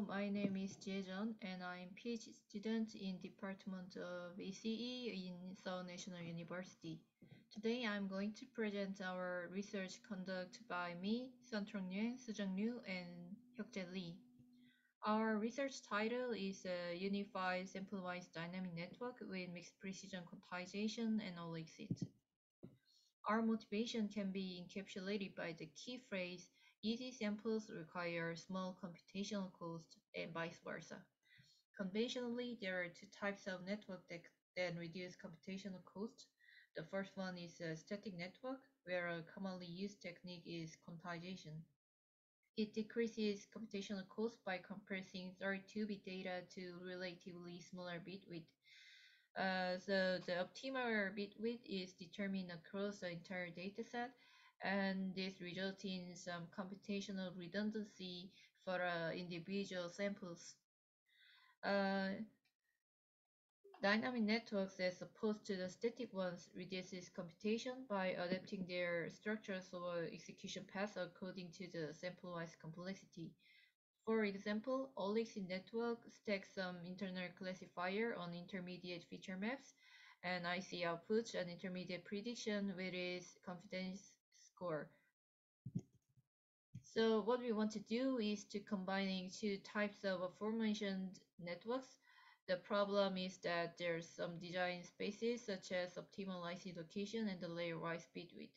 my name is Jeon and I'm PhD student in Department of ECE in Seoul National University. Today I'm going to present our research conducted by me, Truong, Soojung, and Hyuk-Jae. Our research title is a Unified Sample-Wise Dynamic Network with Mixed Precision Quantization and allocating. Our motivation can be encapsulated by the key phrase, easy samples require small computational cost and vice versa. Conventionally, there are two types of network that reduce computational cost. The first one is a static network, where a commonly used technique is quantization. It decreases computational cost by compressing 32-bit data to relatively smaller bit width. So the optimal bit width is determined across the entire dataset, and this results in some computational redundancy for individual samples. Dynamic networks, as opposed to the static ones, reduces computation by adapting their structures or execution paths according to the sample-wise complexity. For example, allocating network stacks some internal classifier on intermediate feature maps, and IC outputs an intermediate prediction with its confidence score. So what we want to do is to combining two types of aforementioned networks. The problem is that there's some design spaces such as optimal IC location and the layer-wise bit width.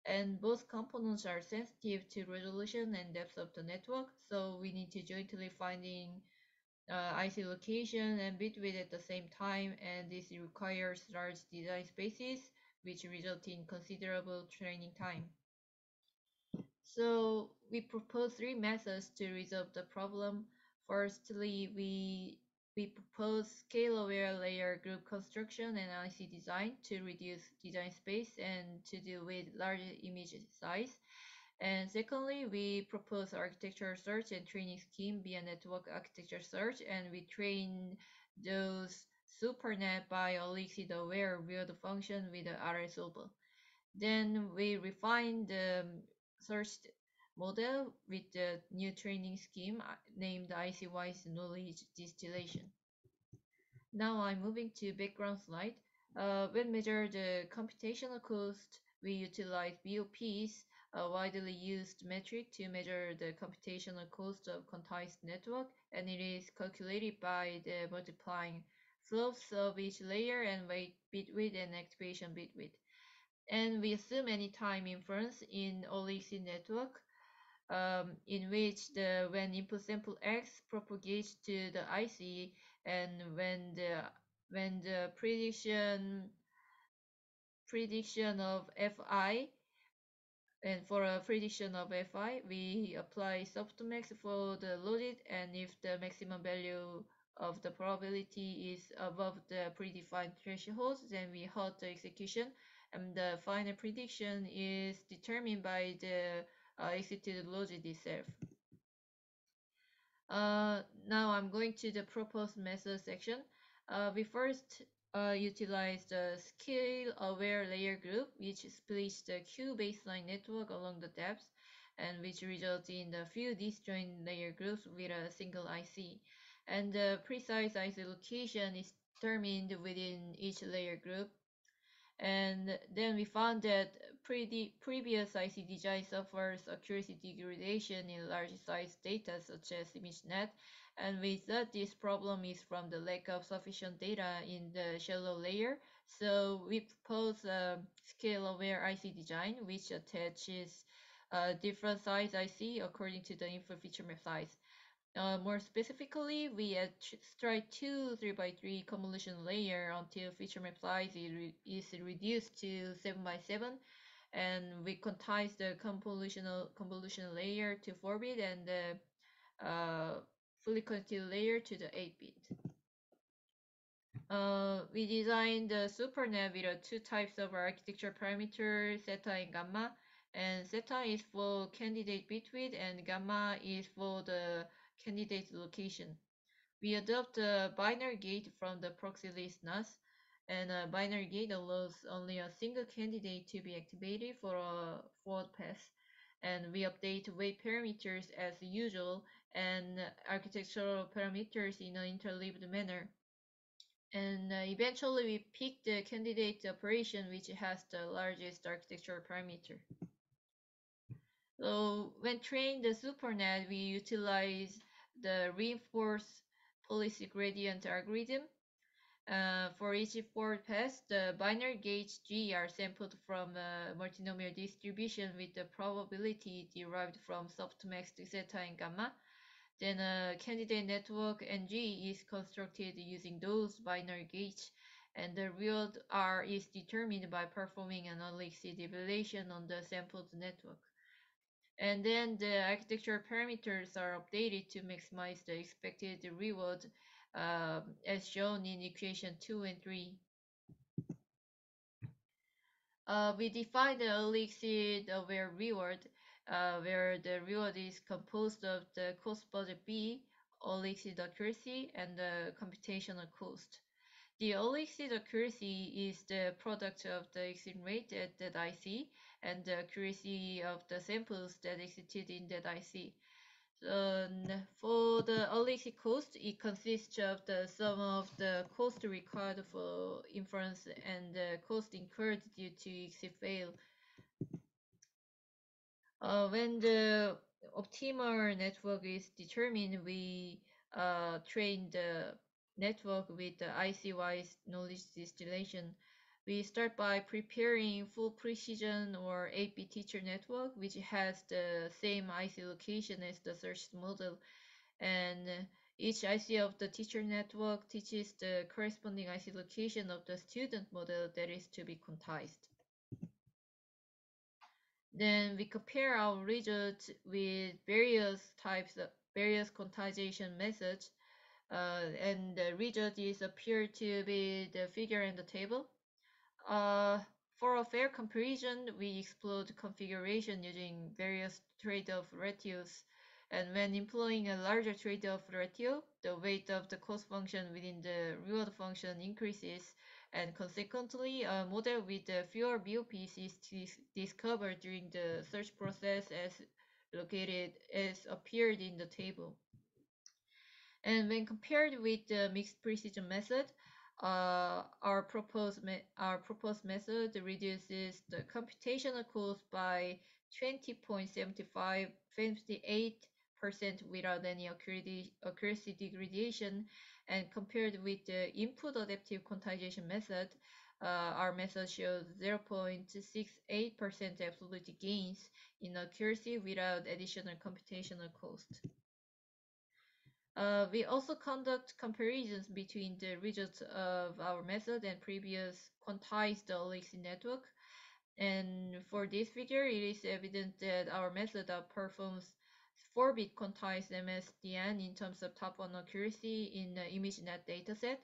And both components are sensitive to resolution and depth of the network, so we need to jointly finding IC location and bit width at the same time, and this requires large design spaces, which result in considerable training time. So we propose three methods to resolve the problem. Firstly, we propose scale-aware layer group construction and IC design to reduce design space and to deal with large image size. And secondly, we propose architecture search and training scheme via network architecture search, and we train those supernet by allocating aware weird function with the RL solver. Then we refine the search model with the new training scheme named IC-wise knowledge distillation. Now I'm moving to background slide. When measure the computational cost, we utilize BOPs, a widely used metric to measure the computational cost of quantized network, and it is calculated by the multiplying flops of each layer and weight bit width and activation bit width. And we assume anytime inference in allocating network, in which when input sample X propagates to the IC, and when the prediction of Fi, and for a prediction of Fi, we apply softmax for the loaded, and if the maximum value of the probability is above the predefined threshold, then we halt the execution, and the final prediction is determined by the executed logic itself. Now I'm going to the proposed method section. We first utilize the scale-aware layer group, which splits the Q baseline network along the depth, and which results in the few disjoint layer groups with a single IC. And the precise IC location is determined within each layer group. And then we found that previous IC design suffers accuracy degradation in large size data such as ImageNet, and we thought this problem is from the lack of sufficient data in the shallow layer. So we propose a scale-aware IC design which attaches different size IC according to the input feature map size. More specifically, we strike two 3x3 convolution layer until feature map size is reduced to 7x7, and we quantize the convolution layer to 4-bit and the fully quantitative layer to the 8-bit. We designed the supernet with two types of architecture parameters, theta and gamma, and theta is for candidate bit width and gamma is for the candidate location. We adopt a binary gate from the proxy list NAS, and a binary gate allows only a single candidate to be activated for a forward pass. And we update weight parameters as usual, and architectural parameters in an interleaved manner. And eventually we pick the candidate operation which has the largest architectural parameter. So when trained the SuperNet, we utilize the reinforced policy gradient algorithm. For each forward pass, the binary gauge G are sampled from a multinomial distribution with the probability derived from softmax zeta and gamma. Then a candidate network NG is constructed using those binary gauge, and the reward R is determined by performing an unlisted evaluation on the sampled network. And then the architecture parameters are updated to maximize the expected reward as shown in equation 2 and 3. We define the elixir aware reward, where the reward is composed of the cost budget B, elixir accuracy, and the computational cost. The elixir accuracy is the product of the exit rate at that IC and the accuracy of the samples that exited in that IC. For the elixir cost, it consists of the sum of the cost required for inference and the cost incurred due to exit fail. When the optimal network is determined, we train the network with the IC-wise knowledge distillation. We start by preparing full precision or AP teacher network, which has the same IC location as the search model. And each IC of the teacher network teaches the corresponding IC location of the student model that is to be quantized. Then we compare our results with various quantization methods, and the result is appeared to be the figure in the table. For a fair comparison, we explored configuration using various trade-off ratios. And when employing a larger trade-off ratio, the weight of the cost function within the reward function increases, and consequently, a model with fewer BOPs is discovered during the search process as appeared in the table. And when compared with the mixed precision method, our proposed method reduces the computational cost by 20.7558% without any accuracy degradation, and compared with the input adaptive quantization method, our method shows 0.68% absolute gains in accuracy without additional computational cost. We also conduct comparisons between the results of our method and previous quantized elixir network. And for this figure, it is evident that our method outperforms 4-bit quantized USDN in terms of top 1 accuracy in the ImageNet dataset.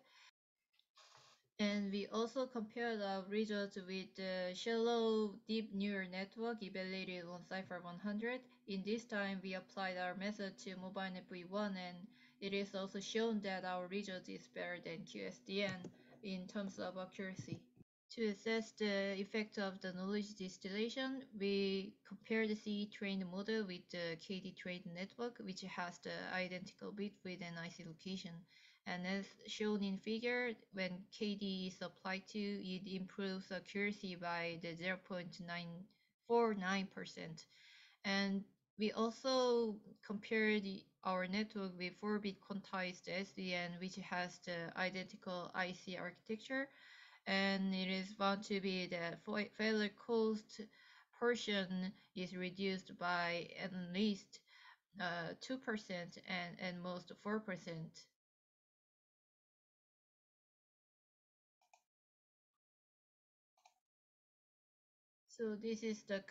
And we also compared our results with the shallow deep neural network evaluated on Cypher 100. In this time, we applied our method to MobileNet V1, and it is also shown that our result is better than QSDN in terms of accuracy. To assess the effect of the knowledge distillation, we compared the C trained model with the KD trained network, which has the identical bit width and IC location. And as shown in figure, when KD is applied to, it improves accuracy by the 0.949%. And we also compared our network with 4-bit quantized SDN, which has the identical IC architecture, and it is found to be that failure cost portion is reduced by at least 2% and at most 4%. So this is the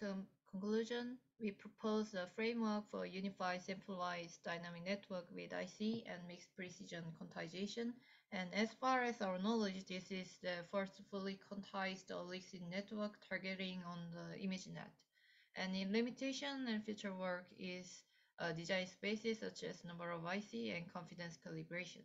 conclusion. We propose a framework for unified centralized dynamic network with IC and mixed precision quantization. And as far as our knowledge, this is the first fully quantized elixir network targeting on the ImageNet. And in limitation and future work is design spaces such as number of IC and confidence calibration.